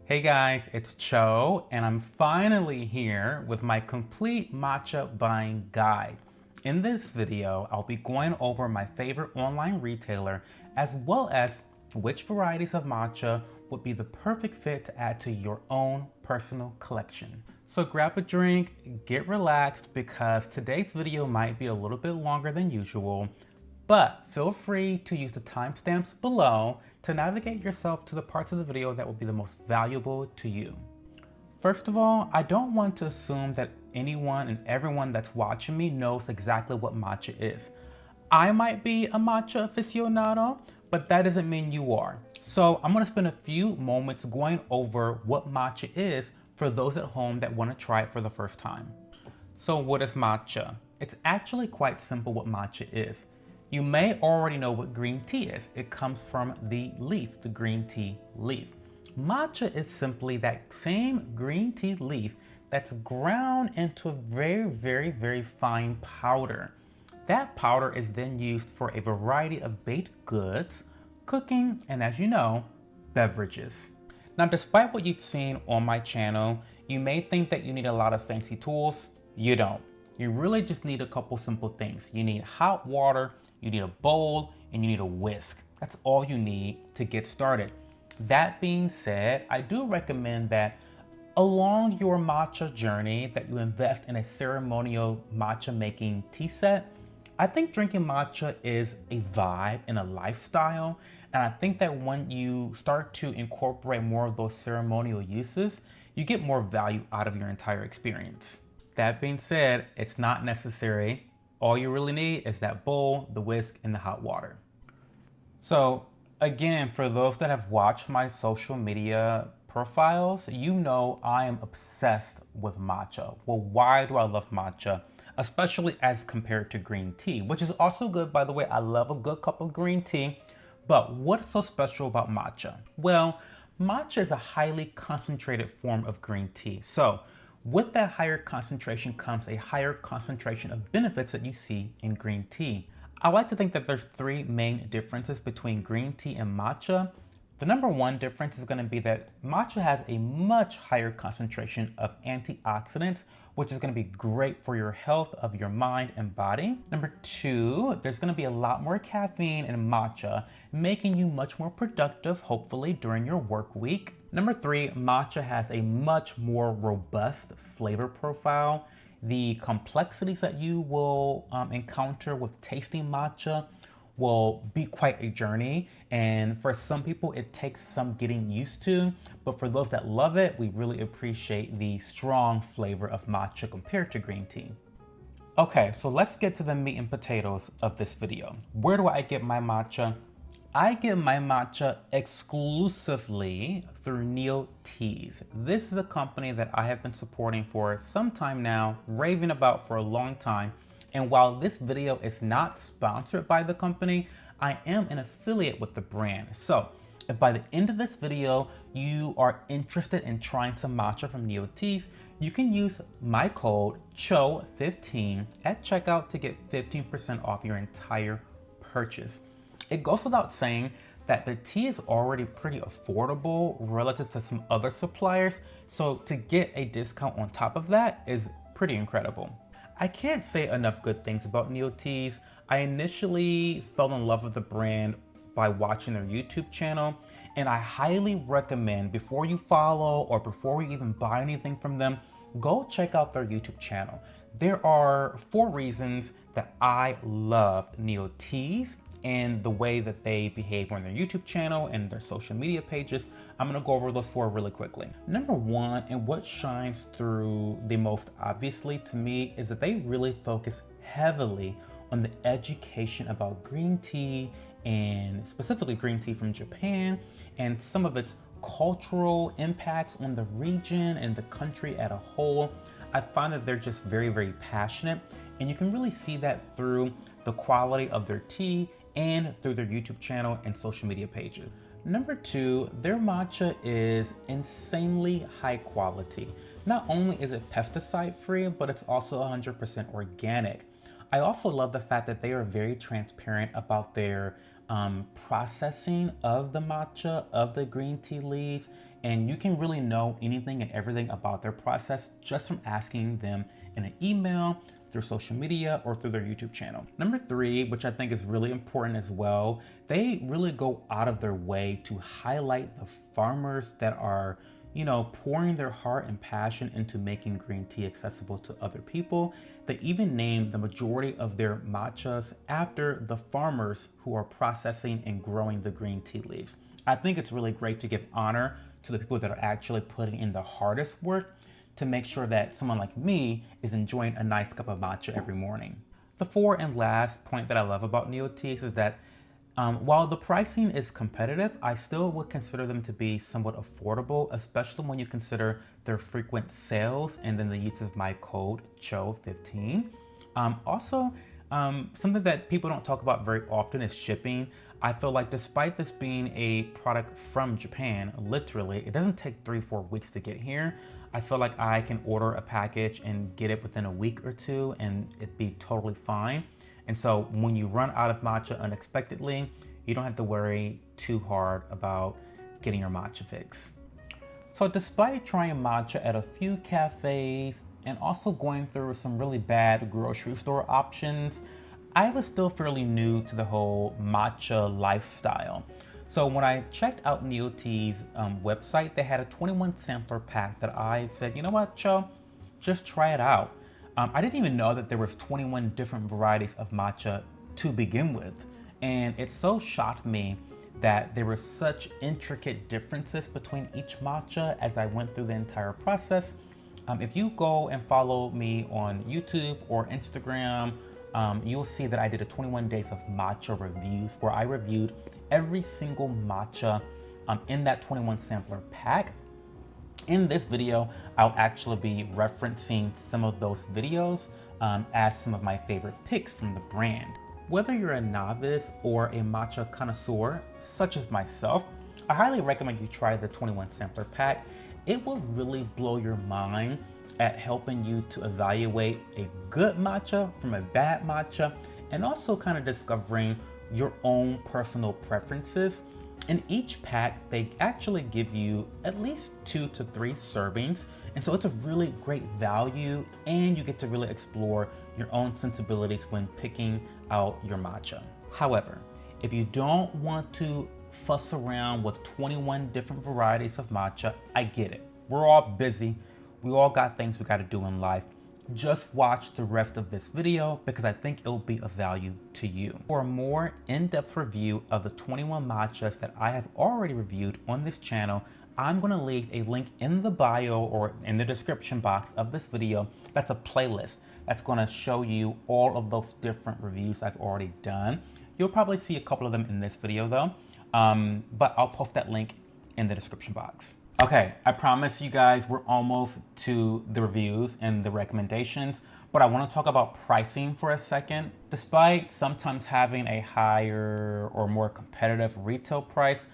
Hey guys, it's Cho, and I'm finally here with my complete matcha buying guide. In this video, I'll be going over my favorite online retailer, as well as which varieties of matcha would be the perfect fit to add to your own personal collection. So grab a drink, get relaxed, because today's video might be a little bit longer than usual, but feel free to use the timestamps below to navigate yourself to the parts of the video that will be the most valuable to you. First of all, I don't want to assume that anyone and everyone that's watching me knows exactly what matcha is. I might be a matcha aficionado, but that doesn't mean you are. So I'm gonna spend a few moments going over what matcha is for those at home that wanna try it for the first time. So what is matcha? It's actually quite simple what matcha is. You may already know what green tea is. It comes from the leaf, the green tea leaf. Matcha is simply that same green tea leaf that's ground into a very fine powder. That powder is then used for a variety of baked goods, cooking, and as you know, beverages. Now, despite what you've seen on my channel, you may think that you need a lot of fancy tools. You don't. You really just need a couple simple things. You need hot water, you need a bowl, and you need a whisk. That's all you need to get started. That being said, I do recommend that along your matcha journey that you invest in a ceremonial matcha making tea set. I think drinking matcha is a vibe and a lifestyle. And I think that when you start to incorporate more of those ceremonial uses, you get more value out of your entire experience. That being said, it's not necessary. All you really need is that bowl, the whisk, and the hot water. So again, for those that have watched my social media profiles, you know I am obsessed with matcha. Well, why do I love matcha? Especially as compared to green tea, which is also good, by the way. I love a good cup of green tea. But what's so special about matcha? Well, matcha is a highly concentrated form of green tea. So with that higher concentration comes a higher concentration of benefits that you see in green tea. I like to think that there's three main differences between green tea and matcha. The number one difference is going to be that matcha has a much higher concentration of antioxidants, which is going to be great for your health of your mind and body. Number two, there's going to be a lot more caffeine in matcha, making you much more productive, hopefully, during your work week. Number three, matcha has a much more robust flavor profile. The complexities that you will encounter with tasting matcha will be quite a journey, and for some people it takes some getting used to, but for those that love it, we really appreciate the strong flavor of matcha compared to green tea. Okay, so let's get to the meat and potatoes of this video. Where do I get my matcha? I get my matcha exclusively through Nio Teas. This is a company that I have been supporting for some time now, raving about for a long time. And while this video is not sponsored by the company, I am an affiliate with the brand. So if by the end of this video, you are interested in trying some matcha from Nio Teas, you can use my code CHO15 at checkout to get 15% off your entire purchase. It goes without saying that the tea is already pretty affordable relative to some other suppliers, so to get a discount on top of that is pretty incredible. I can't say enough good things about Nio Teas. I initially fell in love with the brand by watching their YouTube channel, and I highly recommend, before you follow or before you even buy anything from them, go check out their YouTube channel. There are 4 reasons that I love Nio Teas and the way that they behave on their YouTube channel and their social media pages. I'm gonna go over those 4 really quickly. Number 1, and what shines through the most obviously to me, is that they really focus heavily on the education about green tea, and specifically green tea from Japan, and some of its cultural impacts on the region and the country as a whole. I find that they're just very passionate, and you can really see that through the quality of their tea and through their YouTube channel and social media pages. Number 2, their matcha is insanely high quality. Not only is it pesticide free, but it's also 100% organic. I also love the fact that they are very transparent about their processing of the matcha, of the green tea leaves, and you can really know anything and everything about their process just from asking them in an email, through social media, or through their YouTube channel. Number 3, which I think is really important as well, they really go out of their way to highlight the farmers that are, pouring their heart and passion into making green tea accessible to other people. They even name the majority of their matchas after the farmers who are processing and growing the green tea leaves. I think it's really great to give honor to the people that are actually putting in the hardest work to make sure that someone like me is enjoying a nice cup of matcha every morning. The 4th and last point that I love about Nio Teas is that while the pricing is competitive, I still would consider them to be somewhat affordable, especially when you consider their frequent sales and then the use of my code CHO15. Something that people don't talk about very often is shipping. I feel like despite this being a product from Japan, literally, it doesn't take 3-4 weeks to get here. I feel like I can order a package and get it within a week or 2 and it'd be totally fine. And so when you run out of matcha unexpectedly, you don't have to worry too hard about getting your matcha fix. So despite trying matcha at a few cafes and also going through some really bad grocery store options, I was still fairly new to the whole matcha lifestyle. So when I checked out Nio Teas' website, they had a 21 sampler pack that I said, you know what, Cho, just try it out. I didn't even know that there was 21 different varieties of matcha to begin with. And it so shocked me that there were such intricate differences between each matcha as I went through the entire process. If you go and follow me on YouTube or Instagram, you'll see that I did a 21 days of matcha reviews where I reviewed every single matcha in that 21 sampler pack. In this video, I'll actually be referencing some of those videos as some of my favorite picks from the brand. Whether you're a novice or a matcha connoisseur, such as myself, I highly recommend you try the 21 sampler pack. It will really blow your mind at helping you to evaluate a good matcha from a bad matcha, and also kind of discovering your own personal preferences. In each pack, they actually give you at least 2 to 3 servings. And so it's a really great value, and you get to really explore your own sensibilities when picking out your matcha. However, if you don't want to fuss around with 21 different varieties of matcha, I get it. We're all busy. We all got things we got to do in life. Just watch the rest of this video because I think it'll be of value to you. For a more in-depth review of the 21 matchas that I have already reviewed on this channel, I'm going to leave a link in the bio or in the description box of this video. That's a playlist that's going to show you all of those different reviews I've already done. You'll probably see a couple of them in this video though, but I'll post that link in the description box. Okay, I promise you guys we're almost to the reviews and the recommendations, but I want to talk about pricing for a second. Despite sometimes having a higher or more competitive retail price,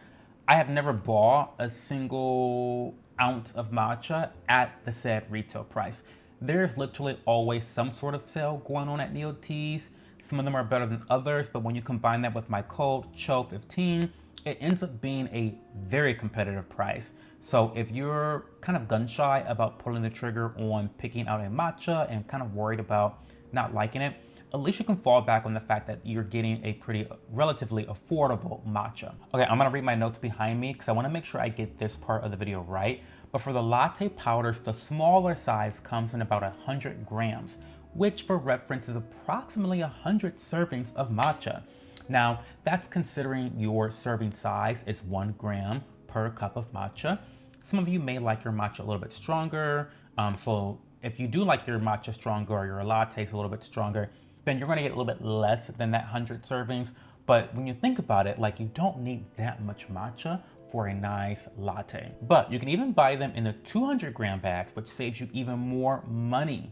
I have never bought a single ounce of matcha at the said retail price. There's literally always some sort of sale going on at Nio Teas. Some of them are better than others, but when you combine that with my code CHO15, it ends up being a very competitive price. So if you're kind of gun shy about pulling the trigger on picking out a matcha and kind of worried about not liking it, at least you can fall back on the fact that you're getting a pretty relatively affordable matcha. Okay, I'm gonna read my notes behind me because I wanna make sure I get this part of the video right. But for the latte powders, the smaller size comes in about 100 grams, which for reference is approximately 100 servings of matcha. Now, that's considering your serving size is 1 gram per cup of matcha. Some of you may like your matcha a little bit stronger. So if you do like your matcha stronger or your lattes a little bit stronger, then you're gonna get a little bit less than that 100 servings. But when you think about it, like you don't need that much matcha for a nice latte. But you can even buy them in the 200 gram bags, which saves you even more money.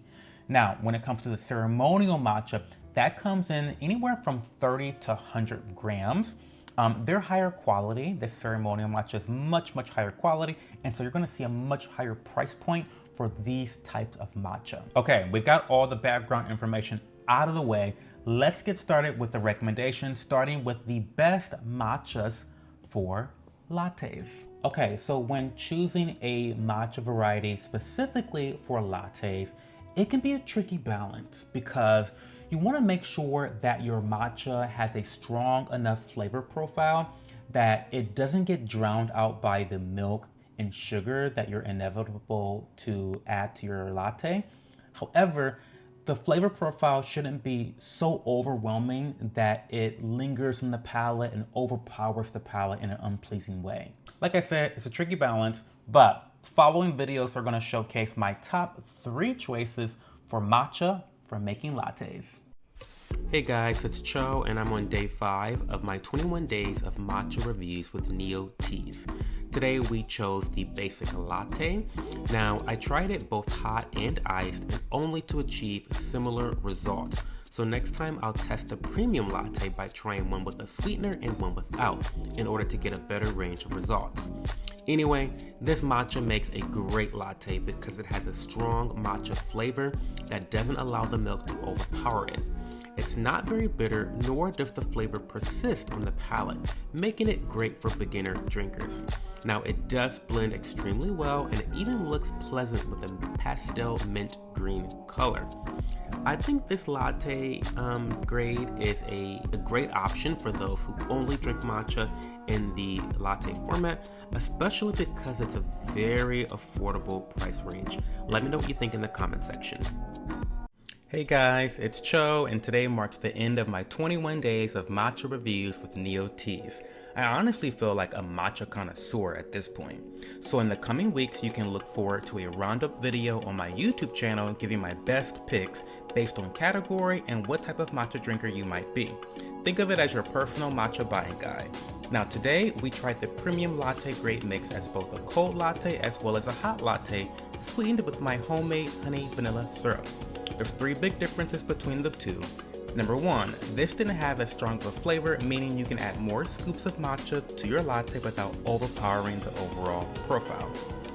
Now, when it comes to the ceremonial matcha, that comes in anywhere from 30 to 100 grams. They're higher quality. The ceremonial matcha is much, much higher quality. And so you're gonna see a much higher price point for these types of matcha. Okay, we've got all the background information out of the way. Let's get started with the recommendations, starting with the best matchas for lattes. Okay, so when choosing a matcha variety specifically for lattes, it can be a tricky balance because you want to make sure that your matcha has a strong enough flavor profile that it doesn't get drowned out by the milk and sugar that you're inevitable to add to your latte. However, the flavor profile shouldn't be so overwhelming that it lingers on the palate and overpowers the palate in an unpleasing way. Like I said, it's a tricky balance, but following videos are going to showcase my top 3 choices for matcha for making lattes. Hey guys, it's Cho and I'm on day 5 of my 21 days of matcha reviews with Nio Teas. Today we chose the basic latte. Now I tried it both hot and iced and only to achieve similar results. So next time I'll test a premium latte by trying one with a sweetener and one without in order to get a better range of results. Anyway, this matcha makes a great latte because it has a strong matcha flavor that doesn't allow the milk to overpower it. It's not very bitter, nor does the flavor persist on the palate, making it great for beginner drinkers. Now it does blend extremely well and it even looks pleasant with a pastel mint green color. I think this latte grade is a great option for those who only drink matcha in the latte format, especially because it's a very affordable price range. Let me know what you think in the comment section. Hey guys, it's Cho, and today marks the end of my 21 days of matcha reviews with Nio Teas. I honestly feel like a matcha connoisseur at this point. So in the coming weeks, you can look forward to a roundup video on my YouTube channel giving my best picks based on category and what type of matcha drinker you might be. Think of it as your personal matcha buying guide. Now today, we tried the premium latte grade mix as both a cold latte as well as a hot latte, sweetened with my homemade honey vanilla syrup. There's 3 big differences between the two. Number 1, this didn't have as strong of a flavor, meaning you can add more scoops of matcha to your latte without overpowering the overall profile.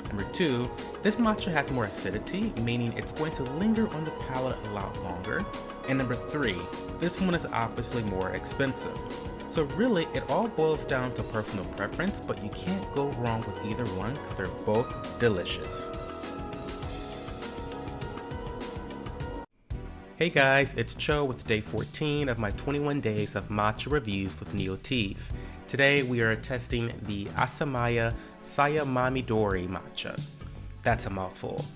Number 2, this matcha has more acidity, meaning it's going to linger on the palate a lot longer. And number 3, this one is obviously more expensive. So really, it all boils down to personal preference, but you can't go wrong with either one because they're both delicious. Hey guys, it's Cho with day 14 of my 21 days of matcha reviews with Nio Teas. Today we are testing the Asamaya Sayamamidori matcha. That's a mouthful.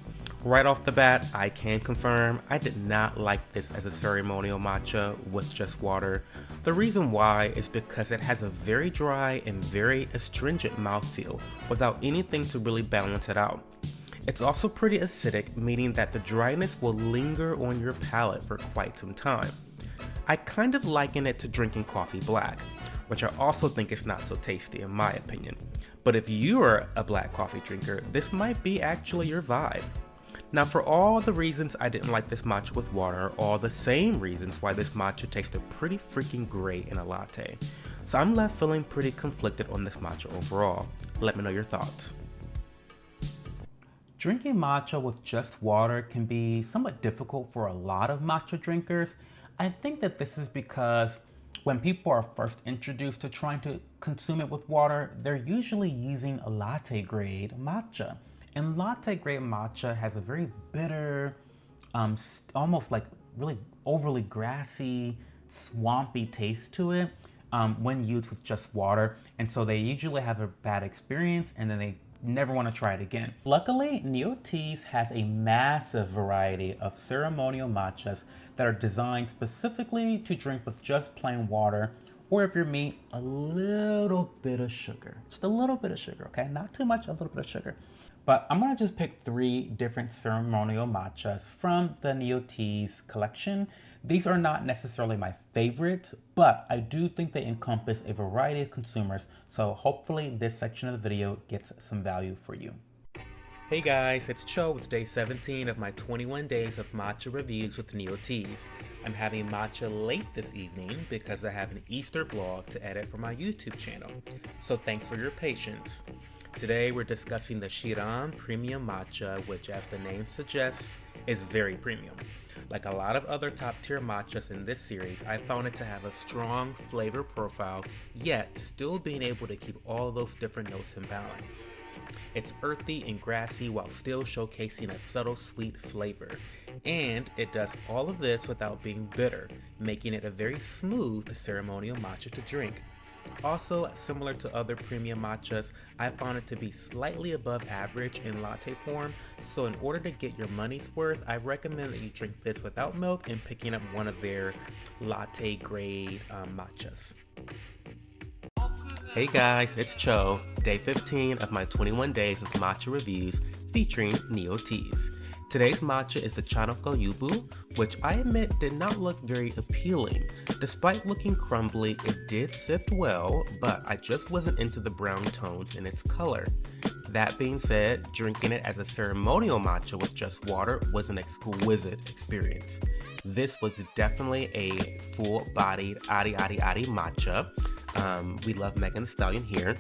Right off the bat, I can confirm I did not like this as a ceremonial matcha with just water. The reason why is because it has a very dry and very astringent mouthfeel without anything to really balance it out. It's also pretty acidic, meaning that the dryness will linger on your palate for quite some time. I kind of liken it to drinking coffee black, which I also think is not so tasty in my opinion. But if you're a black coffee drinker, this might be actually your vibe. Now for all the reasons I didn't like this matcha with water are all the same reasons why this matcha tasted pretty freaking great in a latte. So I'm left feeling pretty conflicted on this matcha overall. Let me know your thoughts. Drinking matcha with just water can be somewhat difficult for a lot of matcha drinkers. I think that this is because when people are first introduced to trying to consume it with water, they're usually using a latte grade matcha. And latte grade matcha has a very bitter, almost like really overly grassy, swampy taste to it when used with just water. And so they usually have a bad experience and then they never want to try it again. Luckily, Nio Teas has a massive variety of ceremonial matchas that are designed specifically to drink with just plain water, or if you're me, a little bit of sugar. Just a little bit of sugar, okay? Not too much, a little bit of sugar. But I'm gonna just pick 3 different ceremonial matchas from the Nio Teas collection. These are not necessarily my favorites, but I do think they encompass a variety of consumers, so hopefully this section of the video gets some value for you. Hey guys, it's Cho with day 17 of my 21 days of matcha reviews with Nio Teas. I'm having matcha late this evening because I have an Easter vlog to edit for my YouTube channel, so thanks for your patience. Today we're discussing the Shiran Premium Matcha, which as the name suggests, is very premium. Like a lot of other top tier matchas in this series, I found it to have a strong flavor profile, yet still being able to keep all those different notes in balance. It's earthy and grassy while still showcasing a subtle sweet flavor. And it does all of this without being bitter, making it a very smooth ceremonial matcha to drink. Also, similar to other premium matchas, I found it to be slightly above average in latte form, so in order to get your money's worth, I recommend that you drink this without milk and picking up one of their latte grade matchas. Hey guys, it's Cho, day 15 of my 21 days of matcha reviews featuring Nio Teas. Today's matcha is the Chanoko Yubu, which I admit did not look very appealing. Despite looking crumbly, it did sift well, but I just wasn't into the brown tones in its color. That being said, drinking it as a ceremonial matcha with just water was an exquisite experience. This was definitely a full-bodied adi matcha. We love Megan Thee Stallion here.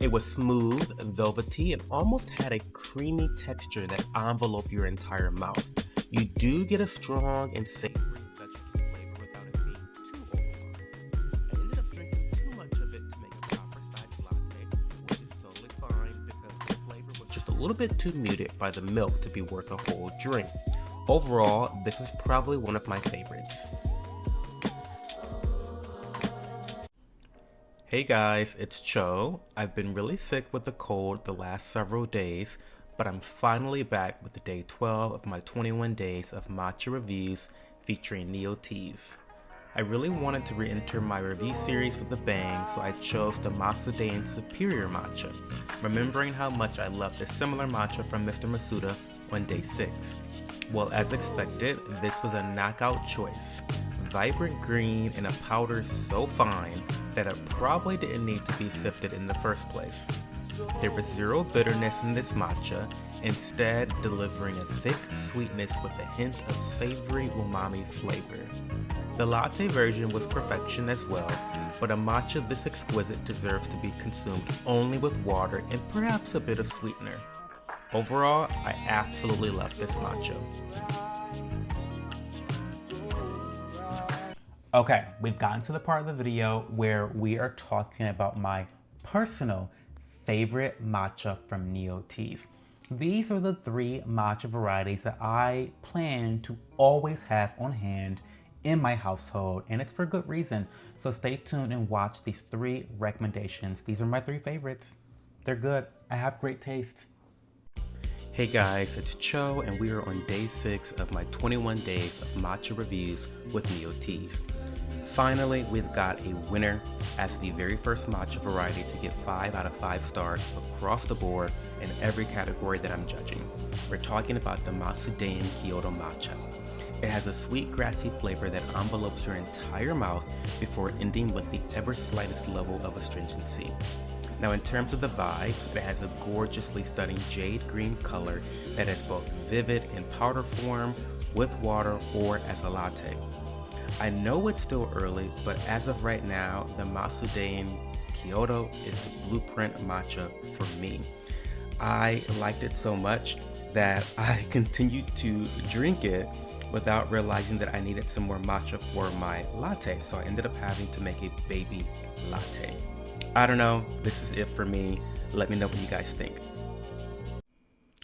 It was smooth, velvety, and almost had a creamy texture that enveloped your entire mouth. You do get a strong and savory vegetable flavor without it being too overpowering. I ended up drinking too much of it to make a proper-sized latte, which is totally fine because the flavor was just a little bit too muted by the milk to be worth a whole drink. Overall, this is probably one of my favorites. Hey guys, it's Cho. I've been really sick with the cold the last several days, but I'm finally back with day 12 of my 21 days of matcha reviews featuring Nio Teas. I really wanted to re-enter my review series with a bang, so I chose the Masudain Superior Matcha, remembering how much I loved a similar matcha from Mr. Masuda on day 6. Well, as expected, this was a knockout choice. Vibrant green in a powder so fine that it probably didn't need to be sifted in the first place. There was zero bitterness in this matcha, instead delivering a thick sweetness with a hint of savory umami flavor. The latte version was perfection as well, but a matcha this exquisite deserves to be consumed only with water and perhaps a bit of sweetener. Overall, I absolutely love this matcha. Okay, we've gotten to the part of the video where we are talking about my personal favorite matcha from Nio Teas. These are the 3 matcha varieties that I plan to always have on hand in my household, and it's for good reason. So stay tuned and watch these 3 recommendations. These are my 3 favorites. They're good. I have great taste. Hey guys, it's Cho, and we are on day 6 of my 21 days of matcha reviews with Nio Teas. Finally, we've got a winner as the very first matcha variety to get 5 out of 5 stars across the board in every category that I'm judging. We're talking about the Masudain Kyoto Matcha. It has a sweet grassy flavor that envelopes your entire mouth before ending with the ever slightest level of astringency. Now in terms of the vibes, it has a gorgeously stunning jade green color that is both vivid in powder form, with water, or as a latte. I know it's still early, but as of right now, the Masudain Kyoto is the blueprint matcha for me. I liked it so much that I continued to drink it without realizing that I needed some more matcha for my latte, so I ended up having to make a baby latte. I don't know, this is it for me. Let me know what you guys think.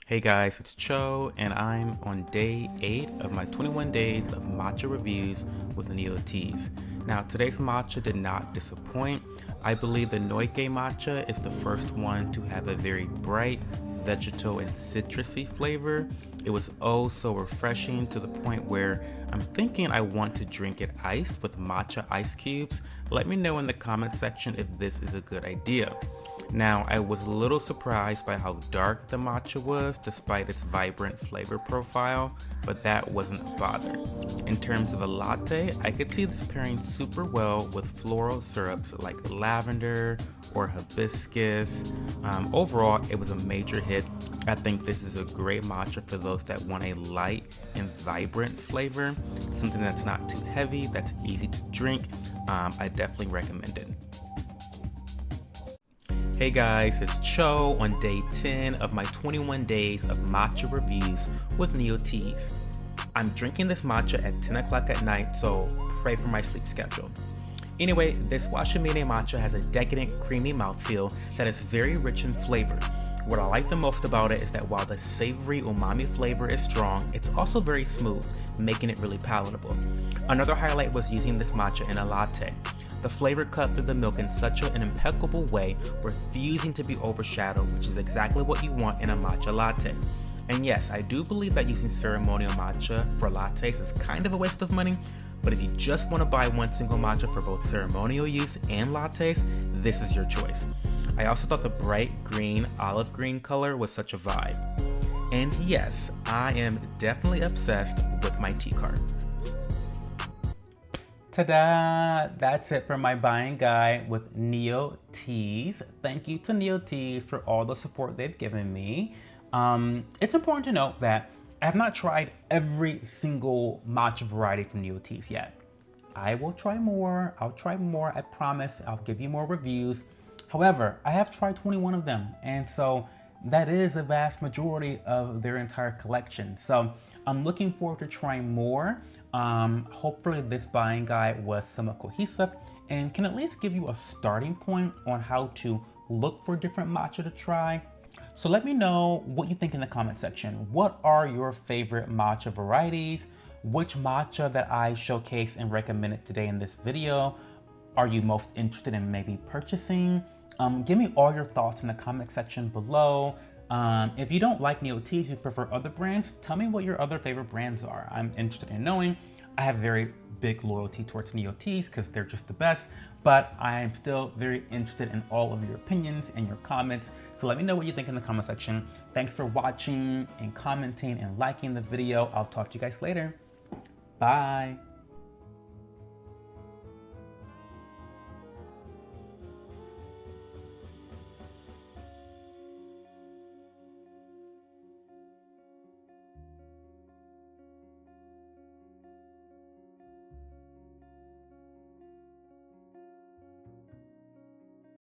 Hey guys, it's Cho, and I'm on day 8 of my 21 days of matcha reviews with Nio Teas. Now today's matcha did not disappoint. I believe the Noike matcha is the first one to have a very bright, vegetal and citrusy flavor. It was oh so refreshing to the point where I'm thinking I want to drink it iced with matcha ice cubes. Let me know in the comment section if this is a good idea. Now, I was a little surprised by how dark the matcha was despite its vibrant flavor profile, but that wasn't a bother. In terms of a latte, I could see this pairing super well with floral syrups like lavender or hibiscus. Overall, it was a major hit. I think this is a great matcha for those that want a light and vibrant flavor, something that's not too heavy, that's easy to drink. I definitely recommend it. Hey guys, it's Cho on day 10 of my 21 days of matcha reviews with Nio Teas. I'm drinking this matcha at 10 o'clock at night, so pray for my sleep schedule. Anyway, this Washimine matcha has a decadent, creamy mouthfeel that is very rich in flavor. What I like the most about it is that while the savory umami flavor is strong, it's also very smooth, making it really palatable. Another highlight was using this matcha in a latte. The flavor cut through the milk in such an impeccable way, refusing to be overshadowed, which is exactly what you want in a matcha latte. And yes, I do believe that using Ceremonial matcha for lattes is kind of a waste of money, but if you just want to buy one single matcha for both ceremonial use and lattes, this is your choice. I also thought the bright green, olive green color was such a vibe. And yes, I am definitely obsessed with my tea cart. Ta-da! That's it for my buying guide with Nio Teas. Thank you to Nio Teas for all the support they've given me. It's important to note that I have not tried every single matcha variety from Nio Teas yet. I will try more. I'll try more. I promise. I'll give you more reviews. However, I have tried 21 of them, and so that is a vast majority of their entire collection. So I'm looking forward to trying more. Hopefully this buying guide was somewhat cohesive and can at least give you a starting point on how to look for different matcha to try. So let me know what you think in the comment section. What are your favorite matcha varieties? Which matcha that I showcased and recommended today in this video are you most interested in maybe purchasing? Give me all your thoughts in the comment section below. If you don't like Nio Teas, you prefer other brands, tell me what your other favorite brands are. I'm interested in knowing. I have very big loyalty towards Nio Teas because they're just the best, but I'm still very interested in all of your opinions and your comments. So let me know what you think in the comment section. Thanks for watching and commenting and liking the video. I'll talk to you guys later. Bye.